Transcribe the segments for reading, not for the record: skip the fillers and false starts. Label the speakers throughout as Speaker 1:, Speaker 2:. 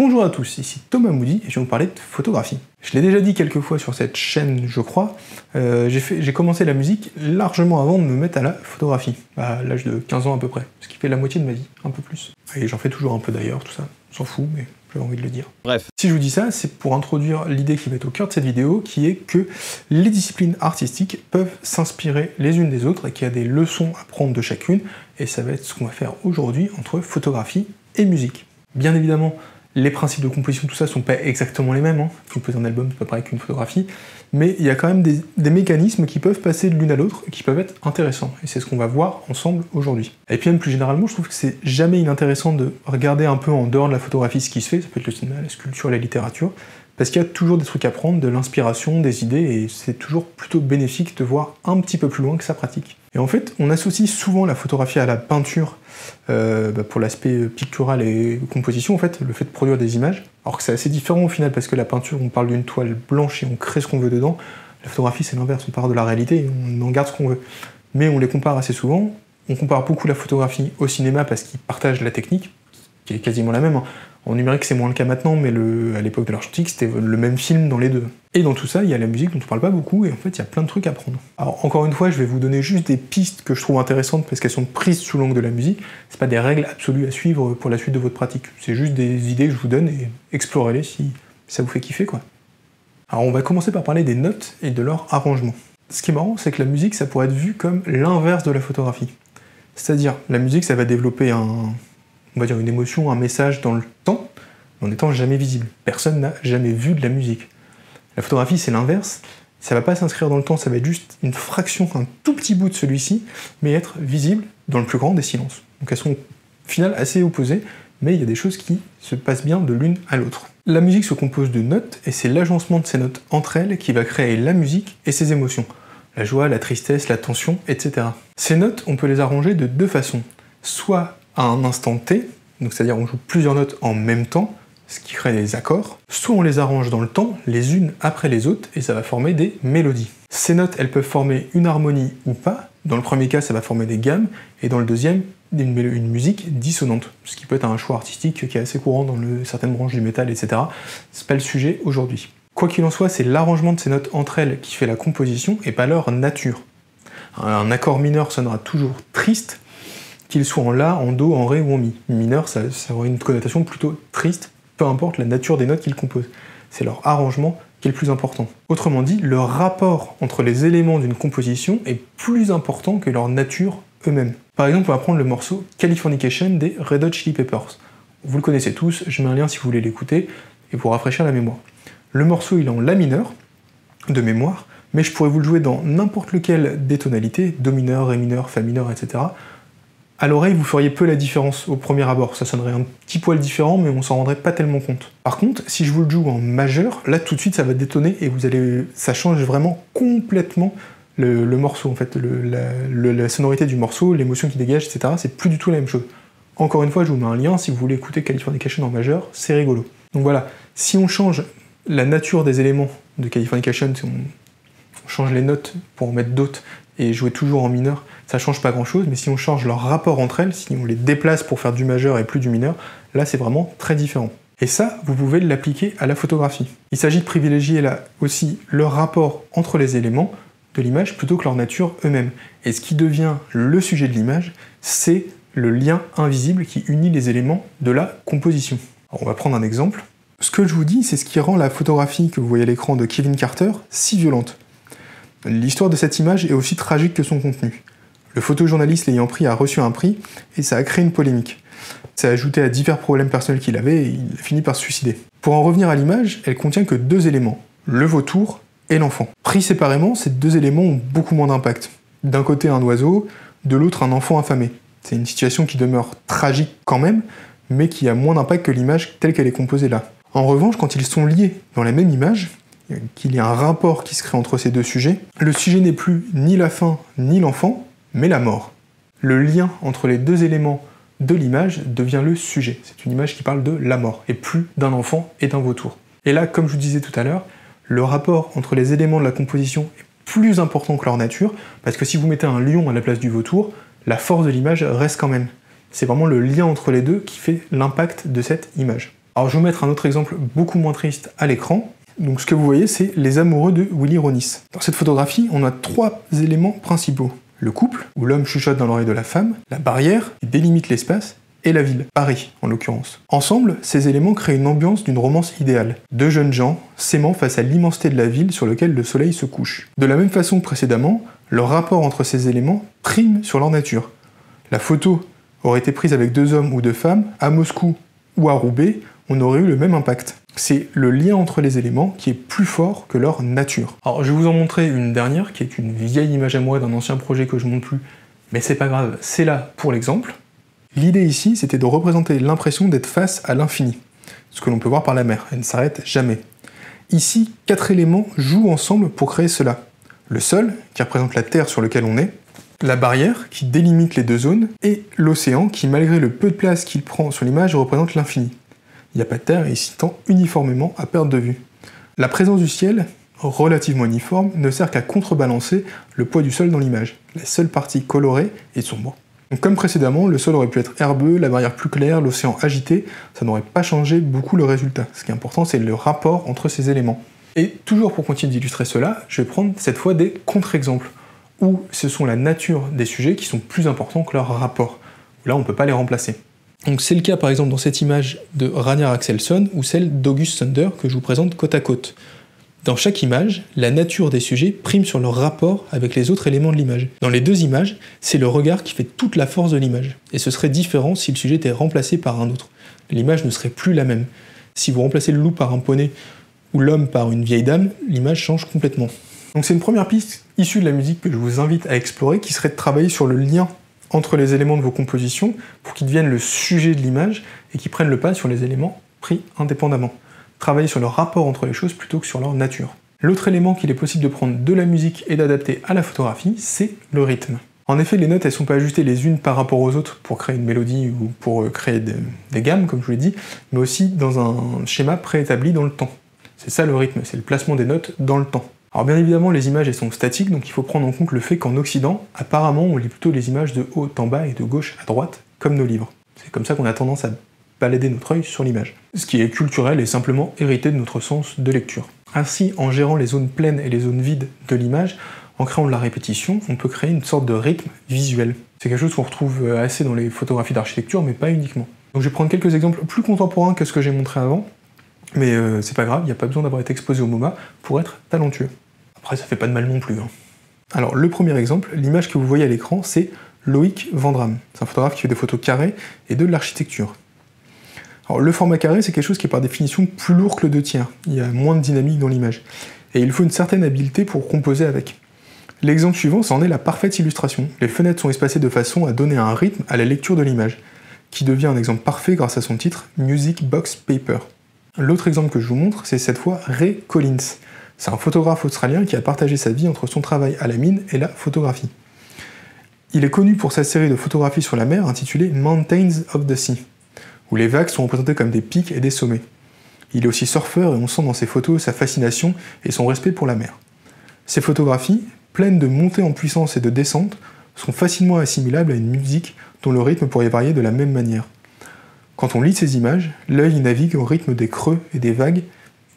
Speaker 1: Bonjour à tous, ici Thomas Moody et je vais vous parler de photographie. Je l'ai déjà dit quelques fois sur cette chaîne, je crois, j'ai commencé la musique largement avant de me mettre à la photographie, à l'âge de 15 ans à peu près, ce qui fait la moitié de ma vie, un peu plus. Et j'en fais toujours un peu d'ailleurs, tout ça, on s'en fout, mais j'avais envie de le dire. Bref. Si je vous dis ça, c'est pour introduire l'idée qui va être au cœur de cette vidéo, qui est que les disciplines artistiques peuvent s'inspirer les unes des autres et qu'il y a des leçons à prendre de chacune, et ça va être ce qu'on va faire aujourd'hui entre photographie et musique. Bien évidemment, les principes de composition, tout ça, sont pas exactement les mêmes. Composer un album, c'est pas pareil qu'une photographie, mais il y a quand même des mécanismes qui peuvent passer de l'une à l'autre et qui peuvent être intéressants. Et c'est ce qu'on va voir ensemble aujourd'hui. Et puis même plus généralement, je trouve que c'est jamais inintéressant de regarder un peu en dehors de la photographie ce qui se fait, ça peut être le cinéma, la sculpture, la littérature, parce qu'il y a toujours des trucs à prendre, de l'inspiration, des idées, et c'est toujours plutôt bénéfique de voir un petit peu plus loin que sa pratique. Et en fait, on associe souvent la photographie à la peinture pour l'aspect pictural et composition, en fait, le fait de produire des images, alors que c'est assez différent au final, parce que la peinture, on parle d'une toile blanche et on crée ce qu'on veut dedans. La photographie, c'est l'inverse, on part de la réalité et on en garde ce qu'on veut. Mais on les compare assez souvent. On compare beaucoup la photographie au cinéma parce qu'ils partagent la technique, qui est quasiment la même. En numérique, c'est moins le cas maintenant, mais à l'époque de l'argentique, c'était le même film dans les deux. Et dans tout ça, il y a la musique dont on parle pas beaucoup, et en fait, il y a plein de trucs à prendre. Alors, encore une fois, je vais vous donner juste des pistes que je trouve intéressantes parce qu'elles sont prises sous l'angle de la musique. C'est pas des règles absolues à suivre pour la suite de votre pratique. C'est juste des idées que je vous donne et explorez-les si ça vous fait kiffer, quoi. Alors, on va commencer par parler des notes et de leur arrangement. Ce qui est marrant, c'est que la musique, ça pourrait être vu comme l'inverse de la photographie. C'est-à-dire, la musique, ça va développer on va dire une émotion, un message dans le temps, en n'étant jamais visible. Personne n'a jamais vu de la musique. La photographie, c'est l'inverse. Ça va pas s'inscrire dans le temps, ça va être juste une fraction, un tout petit bout de celui-ci, mais être visible dans le plus grand des silences. Donc elles sont au final assez opposées, mais il y a des choses qui se passent bien de l'une à l'autre. La musique se compose de notes, et c'est l'agencement de ces notes entre elles qui va créer la musique et ses émotions. La joie, la tristesse, la tension, etc. Ces notes, on peut les arranger de deux façons. Soit à un instant T, donc c'est-à-dire on joue plusieurs notes en même temps, ce qui crée des accords, soit on les arrange dans le temps, les unes après les autres, et ça va former des mélodies. Ces notes, elles peuvent former une harmonie ou pas. Dans le premier cas, ça va former des gammes, et dans le deuxième, une musique dissonante, ce qui peut être un choix artistique qui est assez courant dans certaines branches du métal, etc. C'est pas le sujet aujourd'hui. Quoi qu'il en soit, c'est l'arrangement de ces notes entre elles qui fait la composition, et pas leur nature. Un accord mineur sonnera toujours triste, qu'il soit en La, en Do, en Ré ou en Mi. Mineur, ça aurait une connotation plutôt triste, peu importe la nature des notes qu'ils composent. C'est leur arrangement qui est le plus important. Autrement dit, le rapport entre les éléments d'une composition est plus important que leur nature eux-mêmes. Par exemple, on va prendre le morceau Californication des Red Hot Chili Peppers. Vous le connaissez tous, je mets un lien si vous voulez l'écouter, et pour rafraîchir la mémoire. Le morceau, il est en La mineur, de mémoire, mais je pourrais vous le jouer dans n'importe lequel des tonalités, Do mineur, Ré mineur, Fa mineur, etc. À l'oreille, vous feriez peu la différence au premier abord, ça sonnerait un petit poil différent, mais on s'en rendrait pas tellement compte. Par contre, si je vous le joue en majeur, là tout de suite ça va détonner et ça change vraiment complètement le morceau, en fait, la sonorité du morceau, l'émotion qui dégage, etc. C'est plus du tout la même chose. Encore une fois, je vous mets un lien, si vous voulez écouter Californication en majeur, c'est rigolo. Donc voilà, si on change la nature des éléments de Californication, si on change les notes pour en mettre d'autres, et jouer toujours en mineur, ça change pas grand chose, mais si on change leur rapport entre elles, si on les déplace pour faire du majeur et plus du mineur, là c'est vraiment très différent. Et ça, vous pouvez l'appliquer à la photographie. Il s'agit de privilégier là aussi le rapport entre les éléments de l'image plutôt que leur nature eux-mêmes. Et ce qui devient le sujet de l'image, c'est le lien invisible qui unit les éléments de la composition. Alors on va prendre un exemple. Ce que je vous dis, c'est ce qui rend la photographie que vous voyez à l'écran de Kevin Carter si violente. L'histoire de cette image est aussi tragique que son contenu. Le photojournaliste l'ayant pris a reçu un prix, et ça a créé une polémique. Ça a ajouté à divers problèmes personnels qu'il avait, et il a fini par se suicider. Pour en revenir à l'image, elle contient que deux éléments, le vautour et l'enfant. Pris séparément, ces deux éléments ont beaucoup moins d'impact. D'un côté un oiseau, de l'autre un enfant affamé. C'est une situation qui demeure tragique quand même, mais qui a moins d'impact que l'image telle qu'elle est composée là. En revanche, quand ils sont liés dans la même image, qu'il y a un rapport qui se crée entre ces deux sujets, le sujet n'est plus ni la faim ni l'enfant, mais la mort. Le lien entre les deux éléments de l'image devient le sujet. C'est une image qui parle de la mort, et plus d'un enfant et d'un vautour. Et là, comme je vous disais tout à l'heure, le rapport entre les éléments de la composition est plus important que leur nature, parce que si vous mettez un lion à la place du vautour, la force de l'image reste quand même. C'est vraiment le lien entre les deux qui fait l'impact de cette image. Alors je vais vous mettre un autre exemple beaucoup moins triste à l'écran. Donc ce que vous voyez, c'est Les Amoureux de Willy Ronis. Dans cette photographie, on a 3 éléments principaux. Le couple, où l'homme chuchote dans l'oreille de la femme, la barrière, qui délimite l'espace, et la ville, Paris en l'occurrence. Ensemble, ces éléments créent une ambiance d'une romance idéale. 2 jeunes gens s'aimant face à l'immensité de la ville sur laquelle le soleil se couche. De la même façon que précédemment, le rapport entre ces éléments prime sur leur nature. La photo aurait été prise avec 2 hommes ou 2 femmes, à Moscou ou à Roubaix, on aurait eu le même impact. C'est le lien entre les éléments qui est plus fort que leur nature. Alors je vais vous en montrer une dernière, qui est une vieille image à moi d'un ancien projet que je monte plus, mais c'est pas grave, c'est là pour l'exemple. L'idée ici, c'était de représenter l'impression d'être face à l'infini, ce que l'on peut voir par la mer, elle ne s'arrête jamais. Ici, 4 éléments jouent ensemble pour créer cela. Le sol, qui représente la terre sur laquelle on est, la barrière, qui délimite les 2 zones, et l'océan, qui malgré le peu de place qu'il prend sur l'image, représente l'infini. Il n'y a pas de terre et il s'y tend uniformément à perte de vue. La présence du ciel, relativement uniforme, ne sert qu'à contrebalancer le poids du sol dans l'image. La seule partie colorée est sombre. Donc comme précédemment, le sol aurait pu être herbeux, la barrière plus claire, l'océan agité, ça n'aurait pas changé beaucoup le résultat. Ce qui est important, c'est le rapport entre ces éléments. Et toujours pour continuer d'illustrer cela, je vais prendre cette fois des contre-exemples, où ce sont la nature des sujets qui sont plus importants que leur rapport. Là, on ne peut pas les remplacer. Donc c'est le cas par exemple dans cette image de Ragnar Axelsson ou celle d'August Sander que je vous présente côte à côte. Dans chaque image, la nature des sujets prime sur leur rapport avec les autres éléments de l'image. Dans les 2 images, c'est le regard qui fait toute la force de l'image. Et ce serait différent si le sujet était remplacé par un autre. L'image ne serait plus la même. Si vous remplacez le loup par un poney ou l'homme par une vieille dame, l'image change complètement. Donc c'est une première piste issue de la musique que je vous invite à explorer, qui serait de travailler sur le lien entre les éléments de vos compositions pour qu'ils deviennent le sujet de l'image et qu'ils prennent le pas sur les éléments pris indépendamment. Travailler sur le rapport entre les choses plutôt que sur leur nature. L'autre élément qu'il est possible de prendre de la musique et d'adapter à la photographie, c'est le rythme. En effet, les notes, elles sont pas ajustées les unes par rapport aux autres pour créer une mélodie ou pour créer des gammes, comme je vous l'ai dit, mais aussi dans un schéma préétabli dans le temps. C'est ça le rythme, c'est le placement des notes dans le temps. Alors bien évidemment, les images elles sont statiques, donc il faut prendre en compte le fait qu'en Occident, apparemment, on lit plutôt les images de haut en bas et de gauche à droite, comme nos livres. C'est comme ça qu'on a tendance à balader notre œil sur l'image. Ce qui est culturel et simplement hérité de notre sens de lecture. Ainsi, en gérant les zones pleines et les zones vides de l'image, en créant de la répétition, on peut créer une sorte de rythme visuel. C'est quelque chose qu'on retrouve assez dans les photographies d'architecture, mais pas uniquement. Donc je vais prendre quelques exemples plus contemporains que ce que j'ai montré avant, mais c'est pas grave, il n'y a pas besoin d'avoir été exposé au MoMA pour être talentueux. Après, ça fait pas de mal non plus. Alors, le premier exemple, l'image que vous voyez à l'écran, c'est Loïc Vendram. C'est un photographe qui fait des photos carrées et de l'architecture. Alors, le format carré, c'est quelque chose qui est par définition plus lourd que le 2/3. Il y a moins de dynamique dans l'image. Et il faut une certaine habileté pour composer avec. L'exemple suivant, ça en est la parfaite illustration. Les fenêtres sont espacées de façon à donner un rythme à la lecture de l'image, qui devient un exemple parfait grâce à son titre Music Box Paper. L'autre exemple que je vous montre, c'est cette fois Ray Collins. C'est un photographe australien qui a partagé sa vie entre son travail à la mine et la photographie. Il est connu pour sa série de photographies sur la mer intitulée Mountains of the Sea, où les vagues sont représentées comme des pics et des sommets. Il est aussi surfeur et on sent dans ses photos sa fascination et son respect pour la mer. Ces photographies, pleines de montées en puissance et de descente, sont facilement assimilables à une musique dont le rythme pourrait varier de la même manière. Quand on lit ces images, l'œil navigue au rythme des creux et des vagues,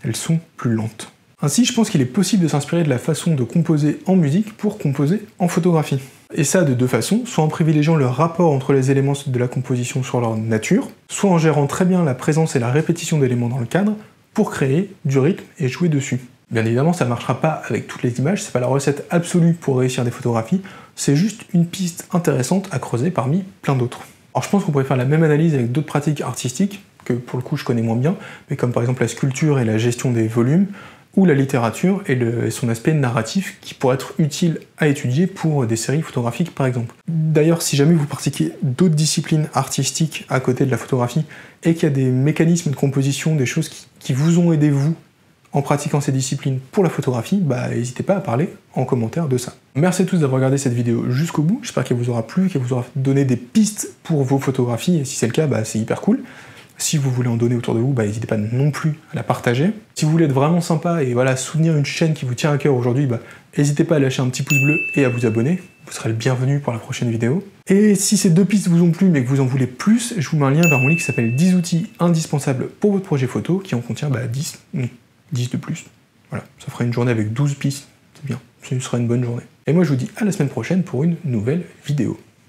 Speaker 1: elles sont plus lentes. Ainsi, je pense qu'il est possible de s'inspirer de la façon de composer en musique pour composer en photographie. Et ça de 2 façons, soit en privilégiant le rapport entre les éléments de la composition sur leur nature, soit en gérant très bien la présence et la répétition d'éléments dans le cadre pour créer du rythme et jouer dessus. Bien évidemment, ça ne marchera pas avec toutes les images, c'est pas la recette absolue pour réussir des photographies, c'est juste une piste intéressante à creuser parmi plein d'autres. Alors je pense qu'on pourrait faire la même analyse avec d'autres pratiques artistiques, que pour le coup je connais moins bien, mais comme par exemple la sculpture et la gestion des volumes, ou la littérature et son aspect narratif qui pourrait être utile à étudier pour des séries photographiques par exemple. D'ailleurs, si jamais vous pratiquez d'autres disciplines artistiques à côté de la photographie et qu'il y a des mécanismes de composition, des choses qui vous ont aidé vous en pratiquant ces disciplines pour la photographie, n'hésitez pas à parler en commentaire de ça. Merci à tous d'avoir regardé cette vidéo jusqu'au bout, j'espère qu'elle vous aura plu, qu'elle vous aura donné des pistes pour vos photographies, et si c'est le cas, c'est hyper cool. Si vous voulez en donner autour de vous, n'hésitez pas non plus à la partager. Si vous voulez être vraiment sympa et voilà, soutenir une chaîne qui vous tient à cœur aujourd'hui, n'hésitez pas à lâcher un petit pouce bleu et à vous abonner. Vous serez le bienvenu pour la prochaine vidéo. Et si ces 2 pistes vous ont plu mais que vous en voulez plus, je vous mets un lien vers mon livre qui s'appelle 10 outils indispensables pour votre projet photo, qui en contient 10 de plus. Voilà, ça fera une journée avec 12 pistes, c'est bien, ce sera une bonne journée. Et moi je vous dis à la semaine prochaine pour une nouvelle vidéo.